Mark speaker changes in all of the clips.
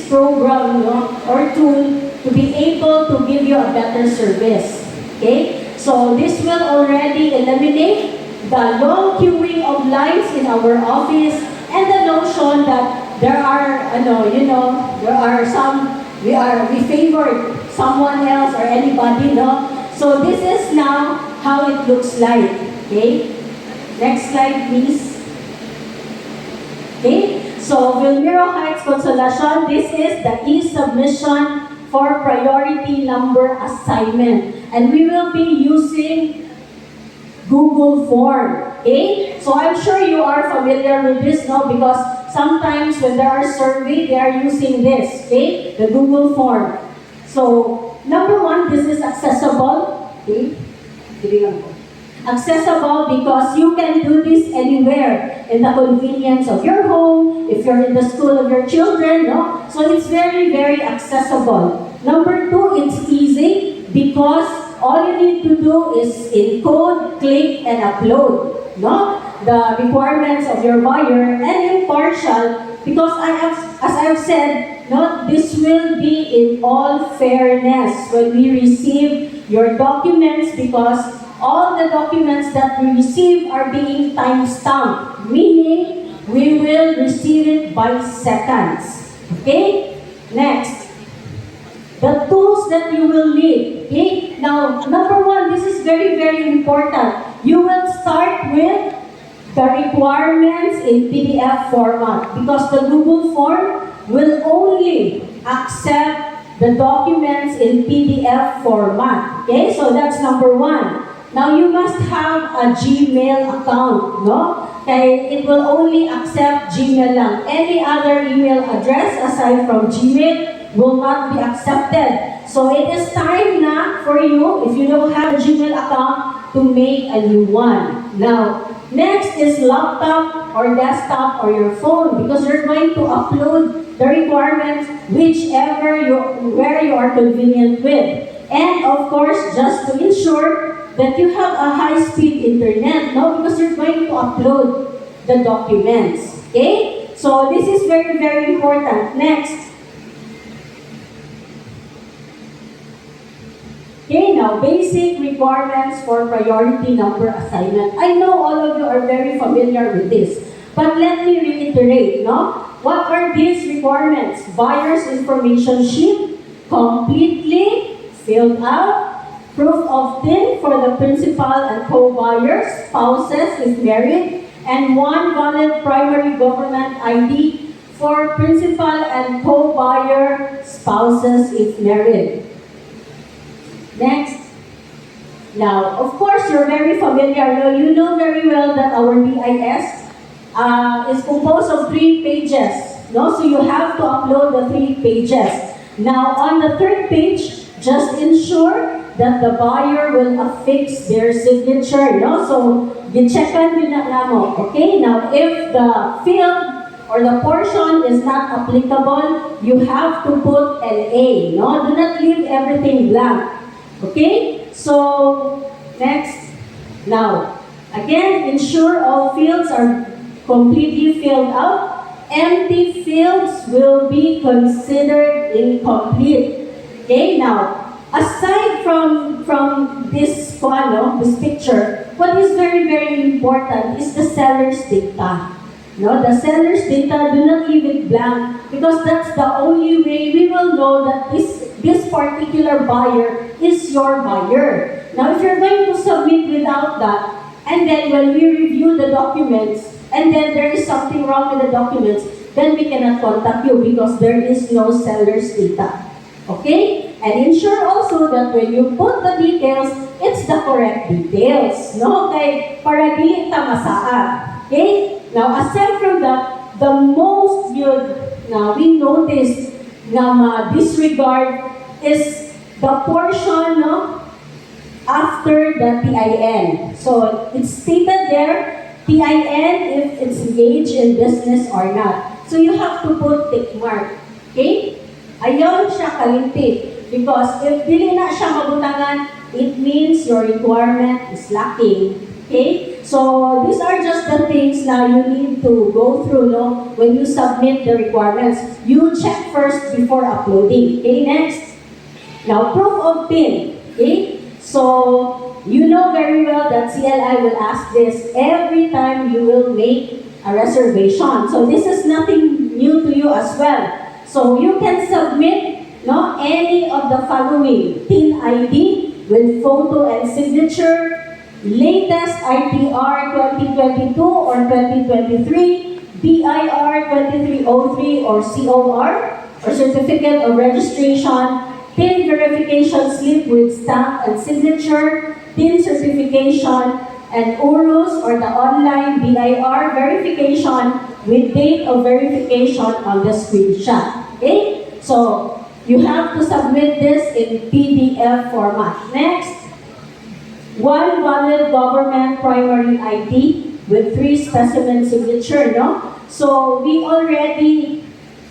Speaker 1: program, no, or tool to be able to give you a better service. Okay? So this will already eliminate the long queuing of lines in our office and the notion that there are, there are some, we favor someone else or anybody, no? So this is now how it looks like. Okay? Next slide, please. Okay? So, Vilmiro Heights Consolacion, this is the e-submission for priority number assignment. And we will be using Google Form. Okay? So, I'm sure you are familiar with this, no? Because sometimes when there are surveys, they are using this, okay? The Google Form. So, number one, this is accessible. Okay? Accessible because you can do this anywhere in the convenience of your home, if you're in the school of your children, no? So it's very, very accessible. Number two, it's easy because all you need to do is encode, click, and upload, no? The requirements of your buyer, and impartial because as I've said, no, this will be in all fairness when we receive your documents because all the documents that we receive are being time-stamped, meaning we will receive it by seconds. Okay? Next, the tools that you will need. Okay? Now, number one, this is very, very important. You will start with the requirements in PDF format because the Google form will only accept the documents in PDF format. Okay? So that's number one. Now, you must have a Gmail account, no? Okay, it will only accept Gmail lang. Any other email address aside from Gmail will not be accepted. So, it is time na for you, if you don't have a Gmail account, to make a new one. Now, next is laptop or desktop or your phone because you're going to upload the requirements where you are convenient with. And, of course, just to ensure that you have a high-speed internet, no? Because you're going to upload the documents. Okay? So, this is very, very important. Next. Okay, now, basic requirements for priority number assignment. I know all of you are very familiar with this, but let me reiterate, no? What are these requirements? Buyer's information sheet, completely filled out, proof of TIN for the principal and co-buyers, spouses if married, and one valid primary government ID for principal and co-buyer spouses if married. Next. Now, of course, you're very familiar. You know very well that our BIS is composed of 3 pages. No? So you have to upload the 3 pages. Now, on the 3rd page, just ensure that the buyer will affix their signature, no? So, gin-checkan yun na mo. Okay? Now, if the field or the portion is not applicable, you have to put an A, no? Do not leave everything blank. Okay? So, next. Now, again, ensure all fields are completely filled out. Empty fields will be considered incomplete. Okay? Now, aside from this picture, what is very, very important is the seller's data. No, the seller's data, do not leave it blank because that's the only way we will know that this particular buyer is your buyer. Now, if you're going to submit without that, and then when we review the documents, and then there is something wrong with the documents, then we cannot contact you because there is no seller's data. Okay? And ensure also that when you put the details, it's the correct details. No? Okay? Para dili ta masaa. Okay? Now, aside from that, the most we notice na disregard is the portion, no? After the TIN. So, it's stated there, TIN if it's engaged in business or not. So, you have to put tick mark. Okay? Ayaw siya kalimpit. Because if dili na siya mabutangan, it means your requirement is lacking. Okay? So these are just the things now you need to go through, no, when you submit the requirements. You check first before uploading. Okay, next. Now, proof of PIN. Okay, so you know very well that CLI will ask this every time you will make a reservation. So this is nothing new to you as well. So you can submit, no, any of the following: PIN ID with photo and signature, latest ITR 2022 or 2023, BIR 2303 or COR, or Certificate of Registration, PIN verification slip with stamp and signature, PIN certification, and URUS or the online BIR verification with date of verification on the screenshot. Okay? So, you have to submit this in PDF format. Next, one valid government primary ID with 3 specimen signature, no? So, we already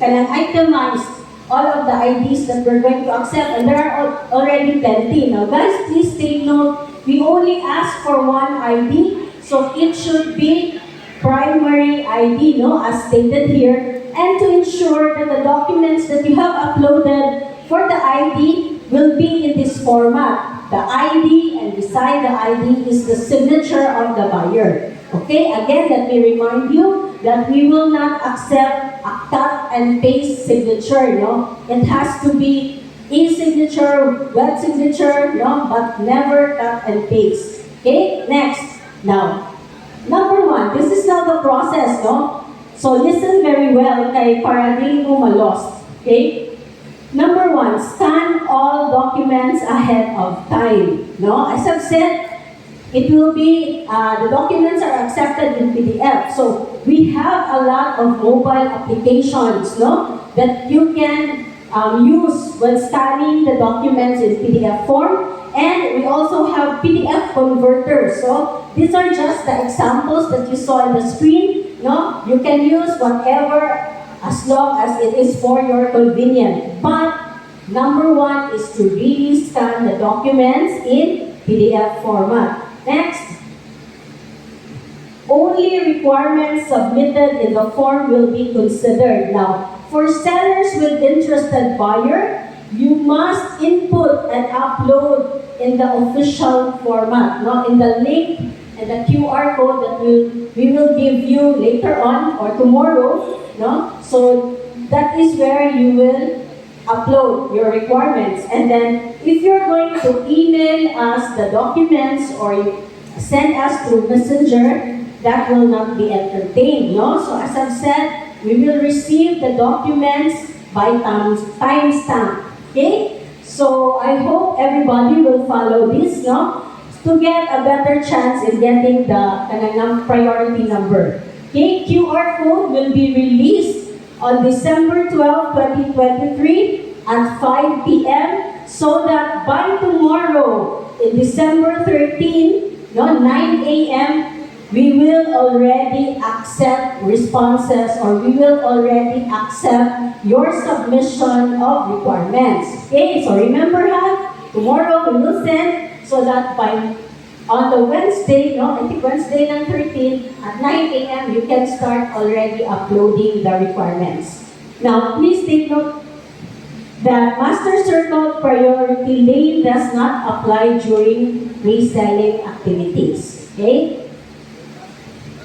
Speaker 1: itemized all of the IDs that we're going to accept, and there are already plenty. Now, guys, please take note, we only ask for one ID, so it should be primary ID, no, as stated here, and to ensure that the documents that you have uploaded for the ID will be in this format. The ID, and beside the ID is the signature of the buyer. Okay, again, let me remind you that we will not accept a cut and paste signature, no? It has to be e-signature, wet signature, no? But never cut and paste. Okay, next. Now, number 1, this is now the process, no? So listen very well, kay para dili mo ma-lost. Okay? Number 1, scan all documents ahead of time, no? As I've said, it will be, the documents are accepted in PDF. So, we have a lot of mobile applications, no, that you can use when scanning the documents in PDF form. And we also have PDF converters. So, these are just the examples that you saw on the screen, no? You can use whatever as long as it is for your convenience. But, number 1 is to really scan the documents in PDF format. Next, only requirements submitted in the form will be considered. Now, for sellers with interested buyer, you must input and upload in the official format, no? In the link and the QR code that we will give you later on or tomorrow, no? So that is where you will upload your requirements. And then, if you're going to email us the documents or send us through Messenger, that will not be entertained, no? So as I've said, we will receive the documents by timestamp. Okay? So I hope everybody will follow this, no? To get a better chance in getting the priority number. Okay? QR code will be released on December 12, 2023 at 5 p.m. so that by tomorrow, in December 13, 9 a.m., we will already accept responses or we will already accept your submission of requirements. Okay, so remember tomorrow we will send so that by on the Wednesday, I think Wednesday ng 13, at 9 a.m., you can start already uploading the requirements. Now, please take note that Master Circle Priority Lane does not apply during reselling activities. Okay?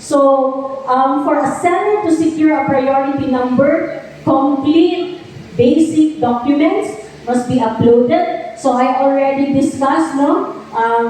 Speaker 1: So, for a seller to secure a priority number, complete basic documents must be uploaded. So, I already discussed,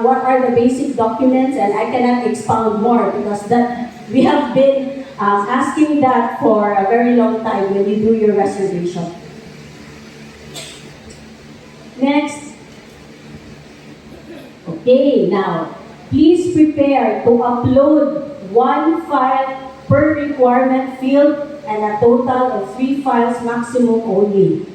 Speaker 1: what are the basic documents, and I cannot expound more because that we have been asking that for a very long time when you do your reservation. Next. Okay, now, please prepare to upload 1 file per requirement field and a total of 3 files maximum only.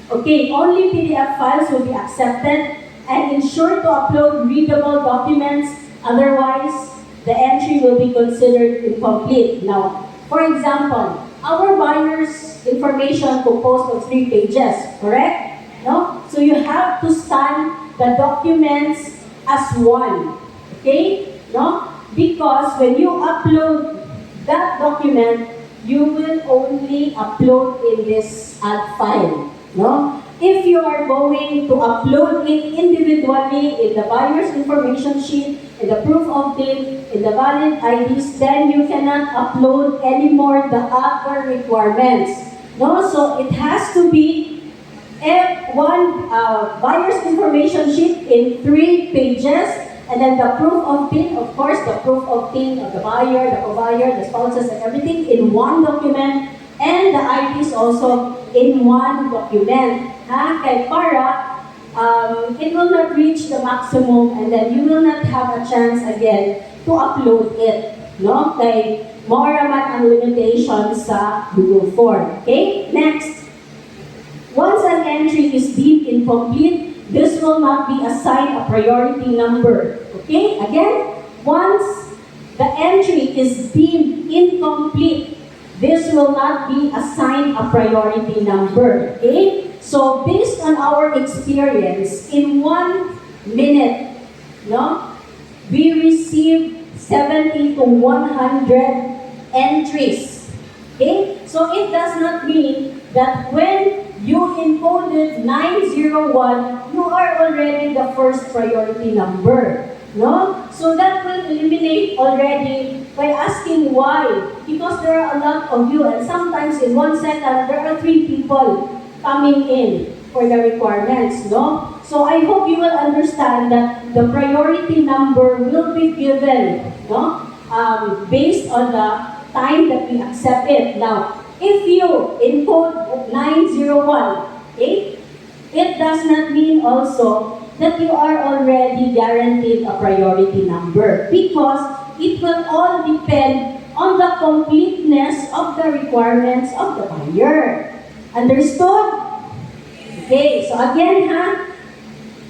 Speaker 1: Okay, only PDF files will be accepted. And ensure to upload readable documents, otherwise the entry will be considered incomplete. Now, for example, our buyer's information composed of 3 pages, correct? No? So you have to scan the documents as one. Okay? no? Because when you upload that document, you will only upload in this add file, no? If you are going to upload it individually in the buyer's information sheet, in the proof of deed, in the valid IDs, then you cannot upload anymore the other requirements. No, so it has to be one buyer's information sheet in 3 pages, and then the proof of deed, of course, the proof of deed of the buyer, the co-buyer, the spouses, and everything in one document, and the IDs also in one document. Kaya para it will not reach the maximum, and then you will not have a chance again to upload it. No? Kaya more naman ang limitations sa Google Form. Okay? Next. Once an entry is deemed incomplete, this will not be assigned a priority number. Okay? Again, once the entry is deemed incomplete, this will not be assigned a priority number. Okay? So, based on our experience, in 1 minute, no, we receive 70 to 100 entries. Okay? So, it does not mean that when you encoded 901, you are already the first priority number. No? So that will eliminate already by asking why. Because there are a lot of you, and sometimes in 1 second, there are 3 people coming in for the requirements. No? So I hope you will understand that the priority number will be given, no? Based on the time that we accept it. Now, if you encode 901, okay, it does not mean also that you are already guaranteed a priority number, because it will all depend on the completeness of the requirements of the buyer. Understood? Okay, so again,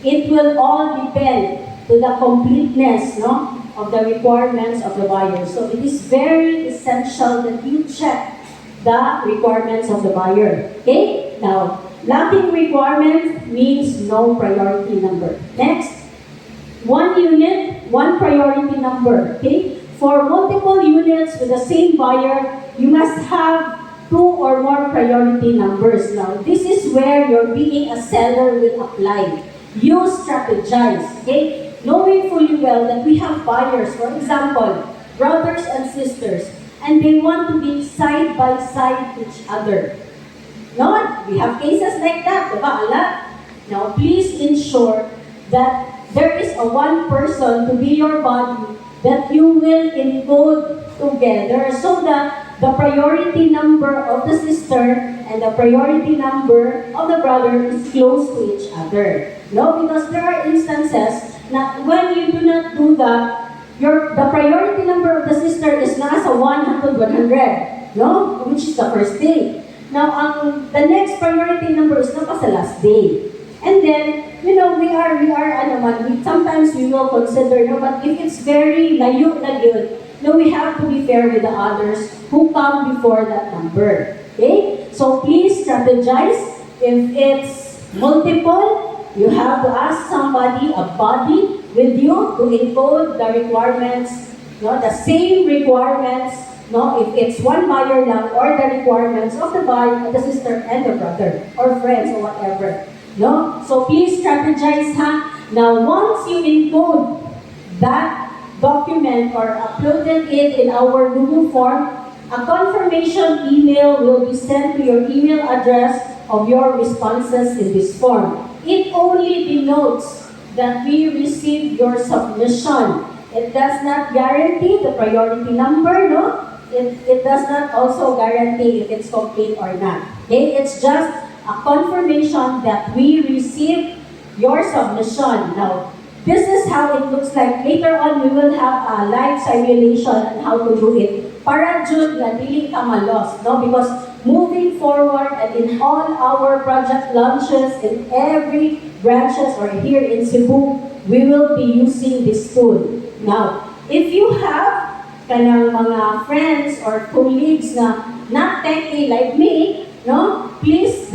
Speaker 1: it will all depend to the completeness, no, of the requirements of the buyer. So it is very essential that you check the requirements of the buyer. Okay? Now, lacking requirements means no priority number. Next, 1 unit, 1 priority number. Okay? For multiple units with the same buyer, you must have 2 or more priority numbers. Now, this is where your being a seller will apply. You strategize. Okay? Knowing fully well that we have buyers, for example, brothers and sisters, and they want to be side by side each other. No? We have cases like that, diba? A lot. Now, please ensure that there is a one person to be your body that you will encode together, so that the priority number of the sister and the priority number of the brother is close to each other. No? Because there are instances na when you do not do that, the priority number of the sister is nasa 1 to 100, no? Which is the first day. Now, the next priority number is napa sa last day. And then, we are, sometimes we will consider, but if it's very layo na yun, we have to be fair with the others who come before that number. Okay? So, please strategize. If it's multiple, you have to ask somebody, a body, with you to encode the requirements, the same requirements, if it's one buyer lang, or the requirements of the buyer, the sister, and the brother, or friends, or whatever. So please strategize, Now, once you encode that document or uploaded it in our Google form, a confirmation email will be sent to your email address of your responses in this form. It only denotes that we received your submission. It does not guarantee the priority number, no? It does not also guarantee if it's complete or not. Okay? It's just a confirmation that we received your submission. Now, this is how it looks like. Later on, we will have a live simulation on how to do it. Para jud na dili ka malos, no? Because moving forward and in all our project launches in every branches or here in Cebu, we will be using this tool. Now, if you have kanang mga friends or colleagues na not techie like me, please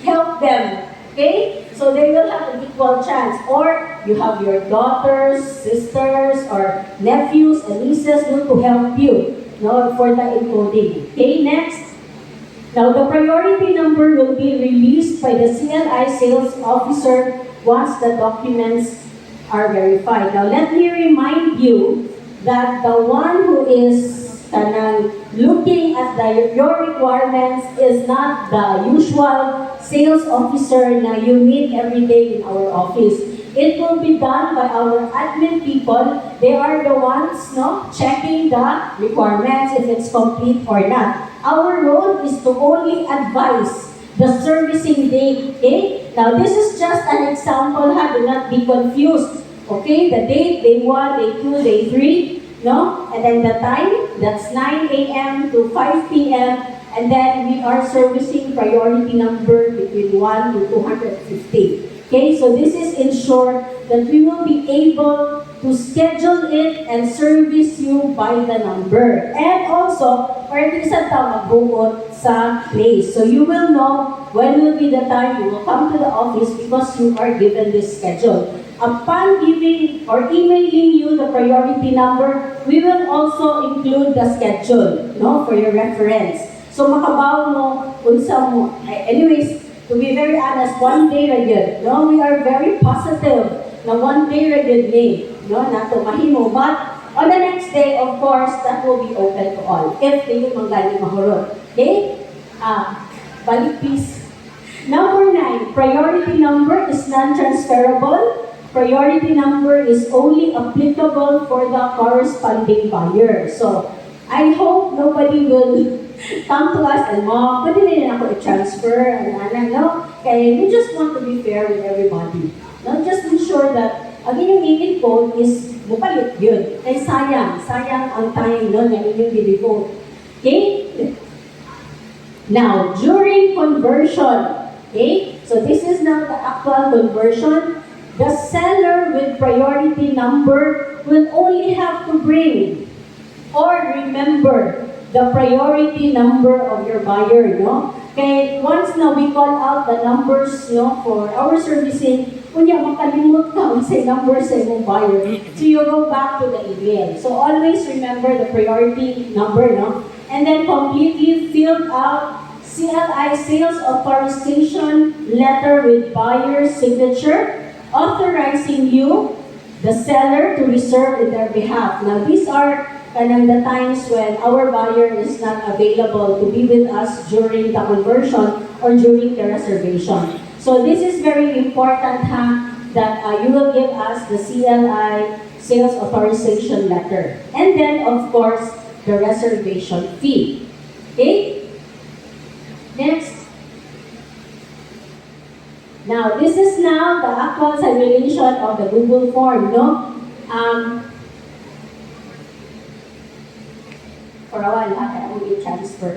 Speaker 1: help them. Okay? So they will have an equal chance. Or you have your daughters, sisters, or nephews and nieces to help you for the encoding. Okay, next. Now, the priority number will be released by the CLI sales officer once the documents are verified. Now, let me remind you that the one who is looking at your requirements is not the usual sales officer na you meet every day in our office. It will be done by our admin people. They are the ones checking the requirements if it's complete or not. Our role is to only advise the servicing date. Okay? Now, this is just an example. Do not be confused. Okay? The date, day 1, day 2, day 3. And then the time, that's 9 a.m. to 5 p.m. And then we are servicing priority number between 1 to 250. Okay, so this is ensure that we will be able to schedule it and service you by the number. And also, para di sa magbukod sa place. So you will know when will be the time you will come to the office because you are given this schedule. Upon giving or emailing you the priority number, we will also include the schedule, for your reference. So makabaw mo, unsa mo. Anyways, to be very honest, one day ra gyud. We are very positive na one day ra gyud ni, nato mahimo. But on the next day, of course, that will be open to all. If they manggali mahurot. Okay? Balik please. Number 9, priority number is non-transferable. Priority number is only applicable for the corresponding buyer. So, I hope nobody will come to us and, Mom, pwede na yun ako i-transfer, Kaya we just want to be fair with everybody. Just ensure that, ang inyong i-input is mupalit yun. Kaya sayang ang time na inyong i-devote. Okay? Now, during conversion, okay? So this is now the actual conversion. The seller with priority number will only have to bring or remember the priority number of your buyer, Kaya once na we call out the numbers, for our servicing, kunya makalimot ka sa number sa imong buyer. So you go back to the email. So always remember the priority number, And then completely filled out CLI sales authorization letter with buyer's signature, authorizing you, the seller, to reserve in their behalf. Now, these are the times when our buyer is not available to be with us during the conversion or during the reservation. So this is very important, that you will give us the CLI sales authorization letter. And then, of course, the reservation fee. Okay? Next. Now, this is now the actual simulation of the Google form, for a while, kaya mo i-transfer.